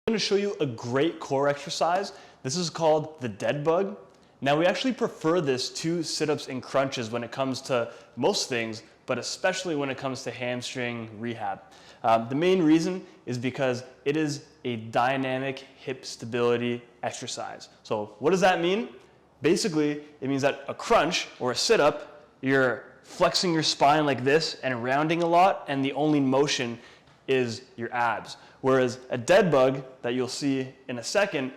I'm going to show you a great core exercise. This is called the Deadbug. Now we actually prefer this to sit-ups and crunches when it comes to most things, but especially when it comes to hamstring rehab. The main reason is because it is a dynamic hip stability exercise. So what does that mean? Basically, it means that a crunch or a sit-up, you're flexing your spine like this and rounding a lot, and the only motion is your abs. Whereas a dead bug that you'll see in a second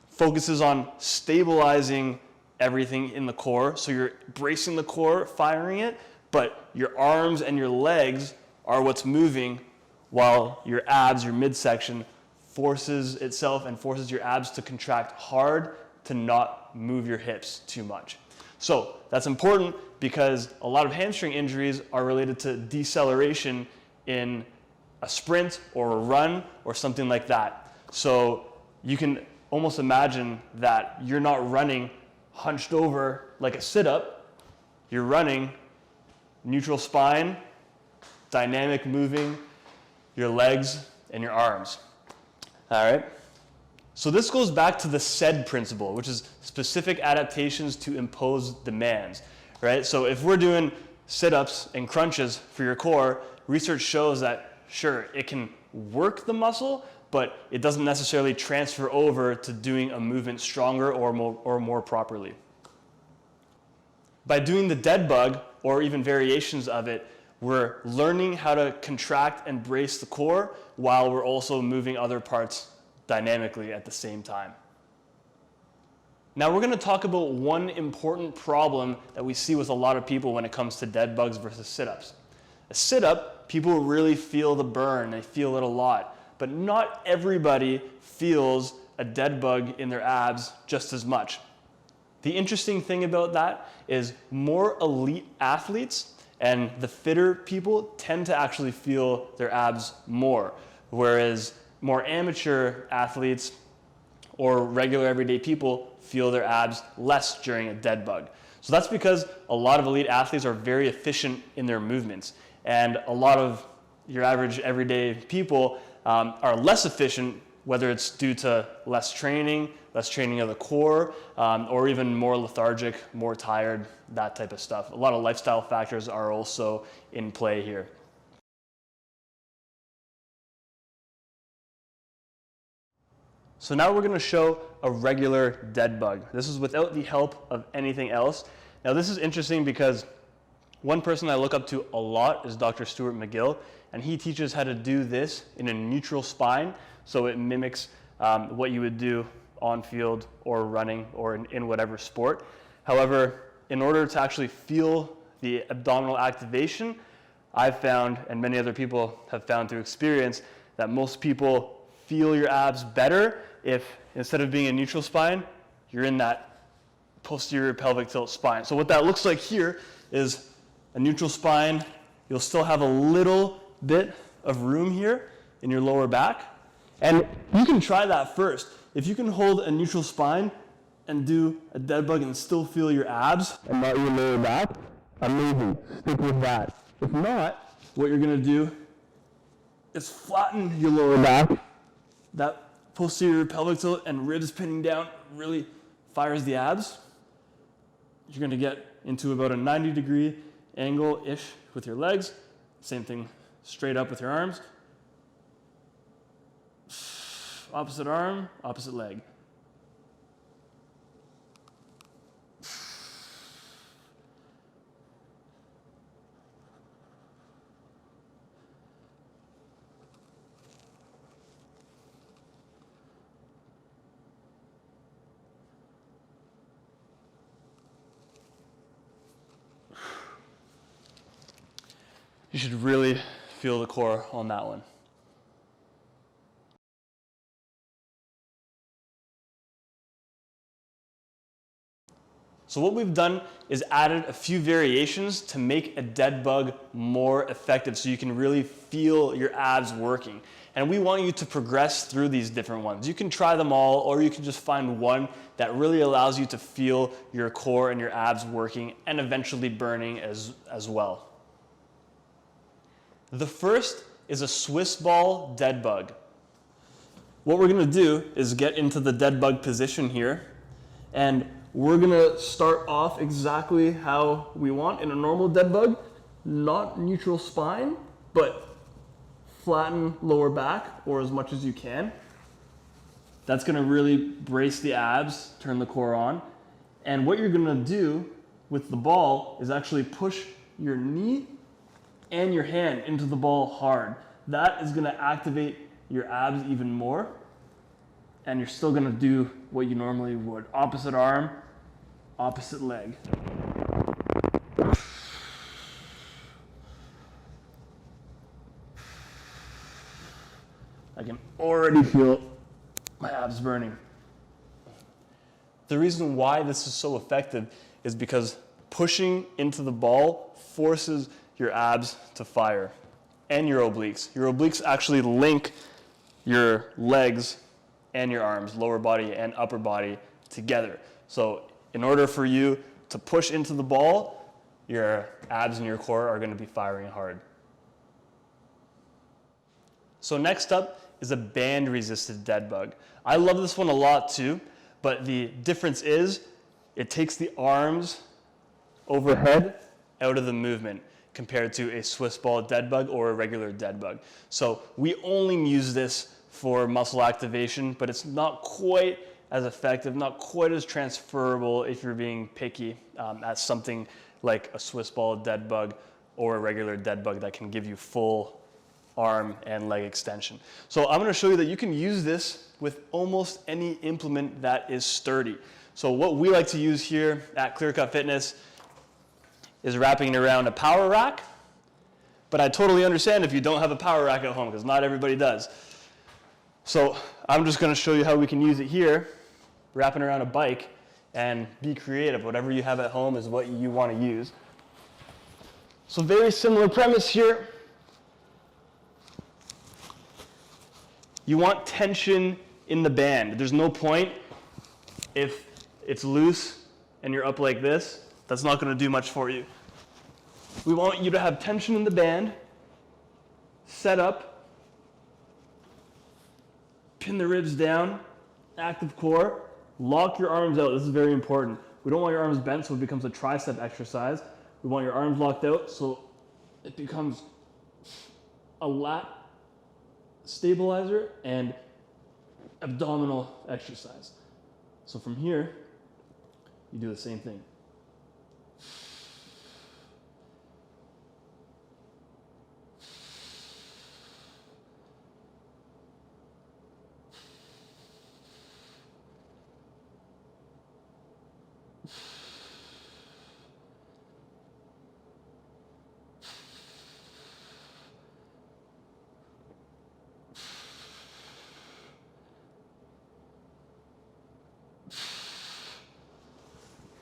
focuses on stabilizing everything in the core. So you're bracing the core, firing it, but your arms and your legs are what's moving while your abs, your midsection, forces itself and forces your abs to contract hard to not move your hips too much. So that's important because a lot of hamstring injuries are related to deceleration in a sprint or a run or something like that. So you can almost imagine that you're not running hunched over like a sit-up. You're running neutral spine, dynamic moving your legs and your arms. All right. So this goes back to the SAID principle, which is specific adaptations to impose demands, right? So if we're doing sit-ups and crunches for your core, research shows that sure, it can work the muscle, but it doesn't necessarily transfer over to doing a movement stronger or more properly. By doing the dead bug, or even variations of it, we're learning how to contract and brace the core while we're also moving other parts dynamically at the same time. Now we're going to talk about one important problem that we see with a lot of people when it comes to dead bugs versus sit-ups. A sit-up, people really feel the burn, they feel it a lot, but not everybody feels a dead bug in their abs just as much. The interesting thing about that is more elite athletes and the fitter people tend to actually feel their abs more, whereas more amateur athletes or regular everyday people feel their abs less during a dead bug. So that's because a lot of elite athletes are very efficient in their movements, and a lot of your average everyday people are less efficient, whether it's due to less training of the core, or even more lethargic, more tired, that type of stuff. A lot of lifestyle factors are also in play here. So now we're going to show a regular dead bug. This is without the help of anything else. Now this is interesting because one person I look up to a lot is Dr. Stuart McGill, and he teaches how to do this in a neutral spine, so it mimics what you would do on field or running or in whatever sport. However, in order to actually feel the abdominal activation, I've found, and many other people have found through experience, that most people feel your abs better if instead of being a neutral spine, you're in that posterior pelvic tilt spine. So what that looks like here is a neutral spine. You'll still have a little bit of room here in your lower back. And you can try that first. If you can hold a neutral spine and do a dead bug and still feel your abs and not your lower back, amazing. Stick with that. If not, what you're going to do is flatten your lower back. That posterior pelvic tilt and ribs pinning down really fires the abs. You're going to get into about a 90-degree angle-ish with your legs. Same thing straight up with your arms. Opposite arm, opposite leg. You should really feel the core on that one. So what we've done is added a few variations to make a dead bug more effective so you can really feel your abs working. And we want you to progress through these different ones. You can try them all, or you can just find one that really allows you to feel your core and your abs working and eventually burning as well. The first is a Swiss ball dead bug. what we're gonna do is get into the dead bug position here, and we're gonna start off exactly how we want in a normal dead bug, not neutral spine, but flatten lower back or as much as you can. That's gonna really brace the abs, turn the core on. And what you're gonna do with the ball is actually push your knee and your hand into the ball hard. That is gonna activate your abs even more, and you're still gonna do what you normally would. Opposite arm, opposite leg. I can already feel my abs burning. The reason why this is so effective is because pushing into the ball forces your abs to fire, and your obliques. Your obliques actually link your legs and your arms, lower body and upper body, together. So in order for you to push into the ball, your abs and your core are going to be firing hard. So next up is a band-resisted dead bug. I love this one a lot too, but the difference is it takes the arms overhead out of the movement compared to a Swiss ball dead bug or a regular dead bug. So we only use this for muscle activation, but it's not quite as effective, not quite as transferable if you're being picky as something like a Swiss ball dead bug or a regular dead bug that can give you full arm and leg extension. So I'm going to show you that you can use this with almost any implement that is sturdy. So what we like to use here at Clear Cut Fitness is wrapping it around a power rack, but I totally understand if you don't have a power rack at home, because not everybody does. So I'm just going to show you how we can use it here, wrapping around a bike, and be creative. Whatever you have at home is what you want to use. So very similar premise here. You want tension in the band. There's no point if it's loose and you're up like this. That's not going to do much for you. We want you to have tension in the band, set up, pin the ribs down, active core, lock your arms out. This is very important. We don't want your arms bent so it becomes a tricep exercise. We want your arms locked out so it becomes a lat stabilizer and abdominal exercise. So from here, you do the same thing.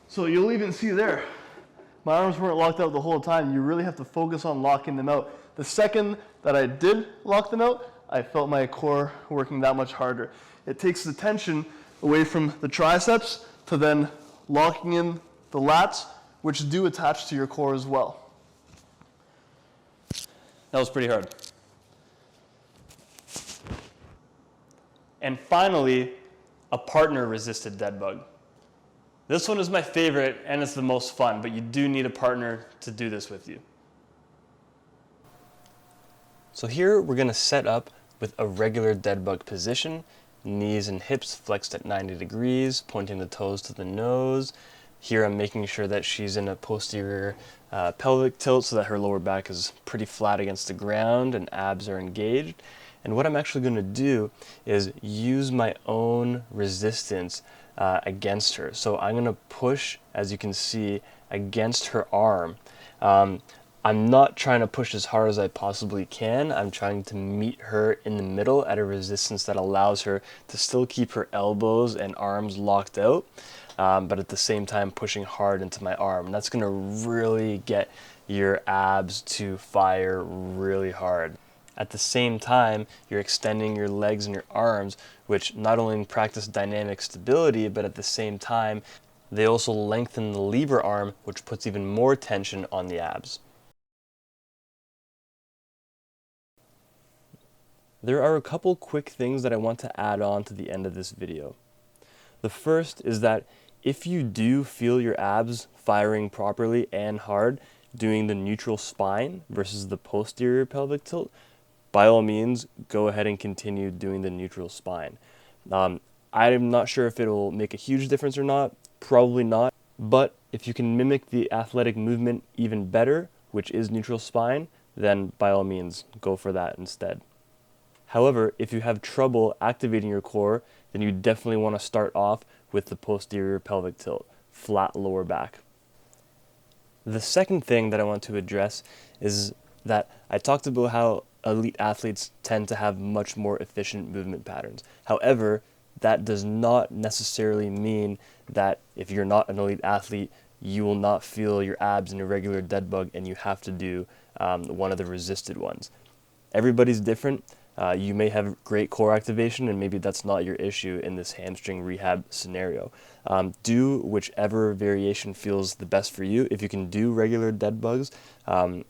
So you'll even see there, my arms weren't locked out the whole time. You really have to focus on locking them out. The second that I did lock them out, I felt my core working that much harder. It takes the tension away from the triceps to then locking in the lats, which do attach to your core as well. That was pretty hard. And finally, a partner-resisted dead bug. This one is my favorite and it's the most fun, but you do need a partner to do this with you. So here we're going to set up with a regular dead bug position, knees and hips flexed at 90 degrees, pointing the toes to the nose. Here I'm making sure that she's in a posterior pelvic tilt so that her lower back is pretty flat against the ground and abs are engaged. And what I'm actually going to do is use my own resistance against her. So I'm going to push, as you can see, against her arm. I'm not trying to push as hard as I possibly can. I'm trying to meet her in the middle at a resistance that allows her to still keep her elbows and arms locked out, but at the same time pushing hard into my arm. And that's going to really get your abs to fire really hard. At the same time, you're extending your legs and your arms, which not only practice dynamic stability, but at the same time, they also lengthen the lever arm, which puts even more tension on the abs. There are a couple quick things that I want to add on to the end of this video. The first is that if you do feel your abs firing properly and hard doing the neutral spine versus the posterior pelvic tilt, by all means, go ahead and continue doing the neutral spine. I'm not sure if it'll make a huge difference or not, probably not, but if you can mimic the athletic movement even better, which is neutral spine, then by all means, go for that instead. However, if you have trouble activating your core, then you definitely want to start off with the posterior pelvic tilt, flat lower back. The second thing that I want to address is that I talked about how elite athletes tend to have much more efficient movement patterns. However, that does not necessarily mean that if you're not an elite athlete, you will not feel your abs in a regular dead bug and you have to do one of the resisted ones. Everybody's different. You may have great core activation and maybe that's not your issue in this hamstring rehab scenario. Do whichever variation feels the best for you. If you can do regular dead bugs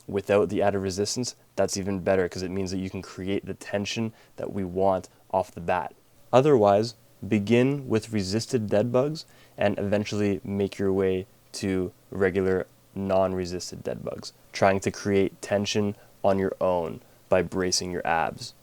without the added resistance, that's even better because it means that you can create the tension that we want off the bat. Otherwise, begin with resisted dead bugs and eventually make your way to regular non-resisted dead bugs, trying to create tension on your own by bracing your abs.